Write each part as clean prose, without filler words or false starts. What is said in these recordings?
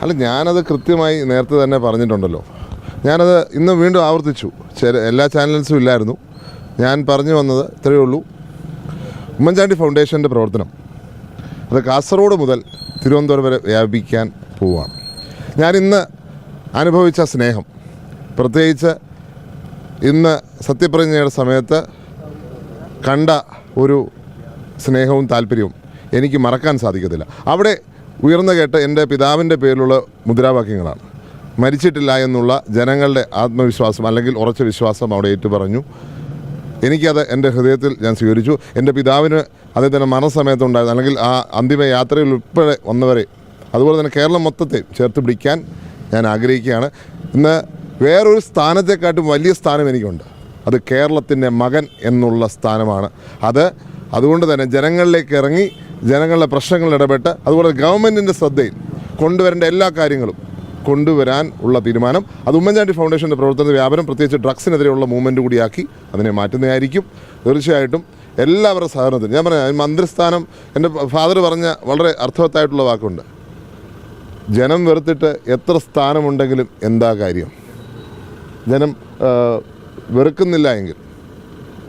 അല്ല, ഞാനത് കൃത്യമായി നേരത്തെ തന്നെ പറഞ്ഞിട്ടുണ്ടല്ലോ. ഞാനത് ഇന്ന് വീണ്ടും ആവർത്തിച്ചു. എല്ലാ ചാനൽസും ഇല്ലായിരുന്നു. ഞാൻ പറഞ്ഞു വന്നത് ഇത്രയേ ഉള്ളൂ. ഉമ്മൻചാണ്ടി ഫൗണ്ടേഷൻ്റെ പ്രവർത്തനം അത് കാസർഗോഡ് മുതൽ തിരുവനന്തപുരം വരെ വ്യാപിക്കാൻ പോവുകയാണ്. ഞാനിന്ന് അനുഭവിച്ച സ്നേഹം, പ്രത്യേകിച്ച് ഇന്ന് സത്യപ്രതിജ്ഞയുടെ സമയത്ത് കണ്ട ഒരു സ്നേഹവും താല്പര്യവും എനിക്ക് മറക്കാൻ സാധിക്കത്തില്ല. അവിടെ ഉയർന്നു കേട്ട എൻ്റെ പിതാവിൻ്റെ പേരിലുള്ള മുദ്രാവാക്യങ്ങളാണ്. മരിച്ചിട്ടില്ല എന്നുള്ള ജനങ്ങളുടെ ആത്മവിശ്വാസം അല്ലെങ്കിൽ ഉറച്ച വിശ്വാസം അവിടെ ഏറ്റുപറഞ്ഞു. എനിക്കത് എൻ്റെ ഹൃദയത്തിൽ ഞാൻ സ്വീകരിച്ചു. എൻ്റെ പിതാവിന് അദ്ദേഹത്തിൻ്റെ മരണസമയത്തുണ്ടായിരുന്നു, അല്ലെങ്കിൽ ആ അന്തിമ യാത്രയിൽ ഉൾപ്പെടെ വന്നവരെ, അതുപോലെ തന്നെ കേരളം മൊത്തത്തെ ചേർത്ത് പിടിക്കാൻ ഞാൻ ആഗ്രഹിക്കുകയാണ്. ഇന്ന് വേറൊരു സ്ഥാനത്തെക്കാട്ടും വലിയ സ്ഥാനം എനിക്കുണ്ട്. അത് കേരളത്തിൻ്റെ മകൻ എന്നുള്ള സ്ഥാനമാണ്. അതുകൊണ്ട് തന്നെ ജനങ്ങളിലേക്ക് ഇറങ്ങി ജനങ്ങളുടെ പ്രശ്നങ്ങളിൽ ഇടപെട്ട് അതുപോലെ ഗവൺമെൻറ്റിൻ്റെ ശ്രദ്ധയിൽ കൊണ്ടുവരേണ്ട എല്ലാ കാര്യങ്ങളും കൊണ്ടുവരാൻ ഉള്ള തീരുമാനം അത് ഉമ്മൻചാണ്ടി ഫൗണ്ടേഷൻ്റെ പ്രവർത്തന വ്യാപനം, പ്രത്യേകിച്ച് ഡ്രഗ്സിനെതിരെയുള്ള മൂവ്മെൻറ്റ് കൂടിയാക്കി അതിനെ മാറ്റുന്നതായിരിക്കും. തീർച്ചയായിട്ടും എല്ലാവരുടെ സഹകരണത്തിന് ഞാൻ പറയാം. മന്ത്രിസ്ഥാനം എൻ്റെ ഫാദർ പറഞ്ഞ വളരെ അർത്ഥവത്തായിട്ടുള്ള വാക്കുണ്ട്. ജനം വെറുത്തിട്ട് എത്ര സ്ഥാനമുണ്ടെങ്കിലും എന്താ കാര്യം? ജനം വെറുക്കുന്നില്ല എങ്കിൽ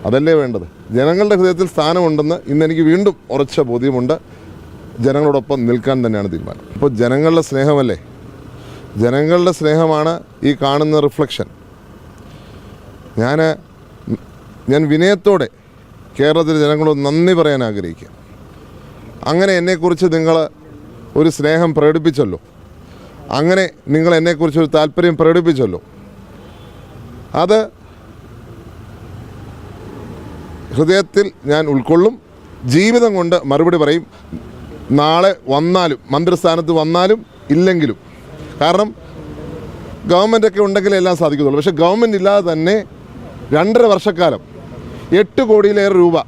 അതല്ലേ വേണ്ടത്. ജനങ്ങളുടെ ഹൃദയത്തിൽ സ്ഥാനമുണ്ടെന്ന് ഇന്നെനിക്ക് വീണ്ടും ഉറച്ച ബോധ്യമുണ്ട്. ജനങ്ങളോടൊപ്പം നിൽക്കാൻ തന്നെയാണ് തീരുമാനം. ഇപ്പോൾ ജനങ്ങളുടെ സ്നേഹമല്ലേ, ജനങ്ങളുടെ സ്നേഹമാണ് ഈ കാണുന്ന റിഫ്ലക്ഷൻ. ഞാൻ വിനയത്തോടെ കേരളത്തിലെ ജനങ്ങളോട് നന്ദി പറയാൻ ആഗ്രഹിക്കുക. അങ്ങനെ എന്നെക്കുറിച്ച് നിങ്ങൾ ഒരു സ്നേഹം പ്രകടിപ്പിച്ചല്ലോ, അങ്ങനെ നിങ്ങൾ എന്നെക്കുറിച്ചൊരു താല്പര്യം പ്രകടിപ്പിച്ചല്ലോ, അത് ഹൃദയത്തിൽ ഞാൻ ഉൾക്കൊള്ളും. ജീവിതം കൊണ്ട് മറുപടി പറയും. നാളെ വന്നാലും, മന്ത്രിസ്ഥാനത്ത് വന്നാലും ഇല്ലെങ്കിലും. കാരണം ഗവൺമെൻറ്റൊക്കെ ഉണ്ടെങ്കിലേ എല്ലാം സാധിക്കത്തുള്ളൂ. പക്ഷേ ഗവൺമെൻറ് ഇല്ലാതെ തന്നെ 2.5 വർഷക്കാലം 8 കോടിയിലേറെ രൂപ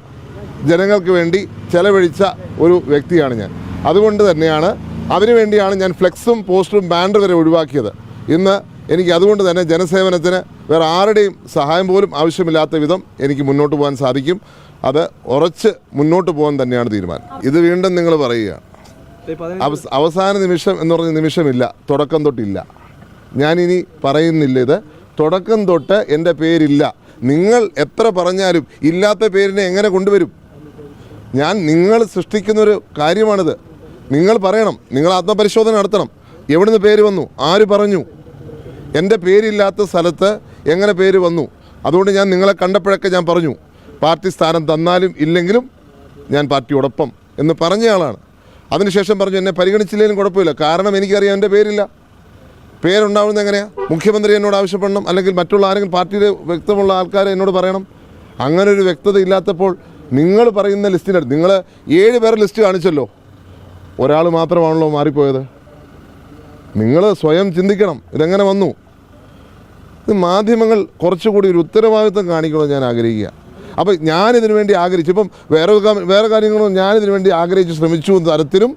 ജനങ്ങൾക്ക് വേണ്ടി ചെലവഴിച്ച ഒരു വ്യക്തിയാണ് ഞാൻ. അതുകൊണ്ട് തന്നെയാണ്, അതിനുവേണ്ടിയാണ് ഞാൻ ഫ്ലെക്സും പോസ്റ്ററും ബാനർ വരെ ഒഴിവാക്കിയത്. ഇന്ന് എനിക്ക് അതുകൊണ്ട് തന്നെ ജനസേവനത്തിന് വേറെ ആരുടെയും സഹായം പോലും ആവശ്യമില്ലാത്ത വിധം എനിക്ക് മുന്നോട്ട് പോകാൻ സാധിക്കും. അത് ഉറച്ച് മുന്നോട്ട് പോകാൻ തന്നെയാണ് തീരുമാനം. ഇത് വീണ്ടും നിങ്ങൾ പറയുക, അവസാന നിമിഷം എന്ന് പറഞ്ഞ നിമിഷമില്ല, തുടക്കം തൊട്ടില്ല. ഞാനിനി പറയുന്നില്ല. ഇത് തുടക്കം തൊട്ട് എൻ്റെ പേരില്ല. നിങ്ങൾ എത്ര പറഞ്ഞാലും ഇല്ലാത്ത പേരിനെ എങ്ങനെ കൊണ്ടുവരും? നിങ്ങൾ സൃഷ്ടിക്കുന്നൊരു കാര്യമാണിത്. നിങ്ങൾ പറയണം, നിങ്ങൾ ആത്മപരിശോധന നടത്തണം. എവിടുന്ന് പേര് വന്നു? ആര് പറഞ്ഞു? എൻ്റെ പേരില്ലാത്ത സ്ഥലത്ത് എങ്ങനെ പേര് വന്നു? അതുകൊണ്ട് ഞാൻ നിങ്ങളെ കണ്ടപ്പോഴൊക്കെ ഞാൻ പറഞ്ഞു, പാർട്ടി സ്ഥാനം തന്നാലും ഇല്ലെങ്കിലും ഞാൻ പാർട്ടിയോടൊപ്പം എന്ന് പറഞ്ഞയാളാണ്. അതിനുശേഷം പറഞ്ഞു എന്നെ പരിഗണിച്ചില്ലെങ്കിലും കുഴപ്പമില്ല, കാരണം എനിക്കറിയാം എൻ്റെ പേരില്ല. പേരുണ്ടാവുന്നത് എങ്ങനെയാണ്? മുഖ്യമന്ത്രി എന്നോട് ആവശ്യപ്പെടണം, അല്ലെങ്കിൽ മറ്റുള്ള ആരെങ്കിലും പാർട്ടിയിൽ വ്യക്തമുള്ള ആൾക്കാർ എന്നോട് പറയണം. അങ്ങനെ ഒരു വ്യക്തത ഇല്ലാത്തപ്പോൾ നിങ്ങൾ പറയുന്ന ലിസ്റ്റിനടുത്ത് നിങ്ങൾ 7 പേരെ ലിസ്റ്റ് കാണിച്ചല്ലോ, ഒരാൾ മാത്രമാണല്ലോ മാറിപ്പോയത്. നിങ്ങൾ സ്വയം ചിന്തിക്കണം, ഇതെങ്ങനെ വന്നു? ഇത് മാധ്യമങ്ങൾ കുറച്ചുകൂടി ഒരു ഉത്തരവാദിത്വം കാണിക്കണമെന്ന് ഞാൻ ആഗ്രഹിക്കുക. അപ്പോൾ ഞാനിതിനു വേണ്ടി ആഗ്രഹിച്ചു, ഇപ്പം വേറെ കാര്യങ്ങളും ഞാനിതിനു വേണ്ടി ആഗ്രഹിച്ച് ശ്രമിച്ചു എന്ന തരത്തിലും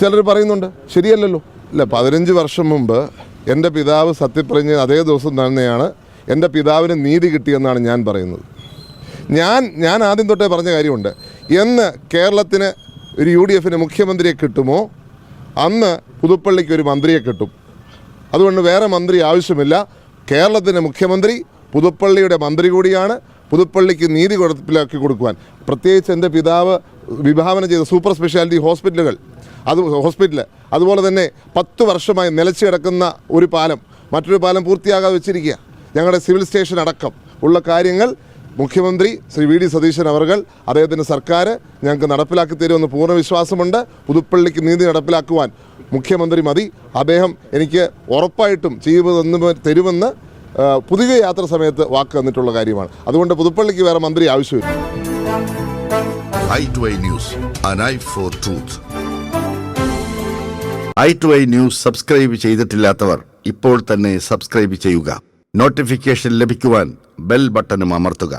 ചിലർ പറയുന്നുണ്ട്. ശരിയല്ലല്ലോ. ഇല്ല, 15 വർഷം മുമ്പ് എൻ്റെ പിതാവ് സത്യപ്രതിജ്ഞ അതേ ദിവസം തന്നെയാണ് എൻ്റെ പിതാവിന് നീതി കിട്ടിയെന്നാണ് ഞാൻ പറയുന്നത്. ഞാൻ ആദ്യം തൊട്ടേ പറഞ്ഞ കാര്യമുണ്ട്. എന്ന് കേരളത്തിന് ഒരു UDF മുഖ്യമന്ത്രിയെ കിട്ടുമോ അന്ന് പുതുപ്പള്ളിക്ക് ഒരു മന്ത്രിയെ കിട്ടും. അതുകൊണ്ട് വേറെ മന്ത്രി ആവശ്യമില്ല. കേരളത്തിൻ്റെ മുഖ്യമന്ത്രി പുതുപ്പള്ളിയുടെ മന്ത്രി കൂടിയാണ്. പുതുപ്പള്ളിക്ക് നീതി നടപ്പിലാക്കി കൊടുക്കുവാൻ, പ്രത്യേകിച്ച് എൻ്റെ പിതാവ് വിഭാവന ചെയ്ത സൂപ്പർ സ്പെഷ്യാലിറ്റി ഹോസ്പിറ്റൽ, അതുപോലെ തന്നെ 10 വർഷമായി നിലച്ചു കിടക്കുന്ന ഒരു പാലം, മറ്റൊരു പാലം പൂർത്തിയാകാതെ വെച്ചിരിക്കുക. ഞങ്ങളുടെ സിവിൽ സ്റ്റേഷൻ അടക്കം ഉള്ള കാര്യങ്ങൾ മുഖ്യമന്ത്രി ശ്രീ VD സതീശൻ അവർകൾ, അദ്ദേഹത്തിൻ്റെ സർക്കാർ ഞങ്ങൾക്ക് നടപ്പിലാക്കി തരുമെന്ന് പൂർണ്ണ വിശ്വാസമുണ്ട്. പുതുപ്പള്ളിക്ക് നീതി നടപ്പിലാക്കുവാൻ മുഖ്യമന്ത്രി മതി. അദ്ദേഹം എനിക്ക് ഉറപ്പായിട്ടും തരുമെന്ന് പുതിയ യാത്ര സമയത്ത് വാക്ക് തന്നിട്ടുള്ള കാര്യമാണ്. അതുകൊണ്ട് പുതുപ്പള്ളിക്ക് വേറെ മന്ത്രി ആവശ്യമില്ല. i2i News, an eye for truth. i2i News subscribe ചെയ്തിട്ടില്ലാത്തവർ ഇപ്പോൾ തന്നെ സബ്സ്ക്രൈബ് ചെയ്യുക. നോട്ടിഫിക്കേഷൻ ലഭിക്കുവാൻ ബെൽ ബട്ടണും അമർത്തുക.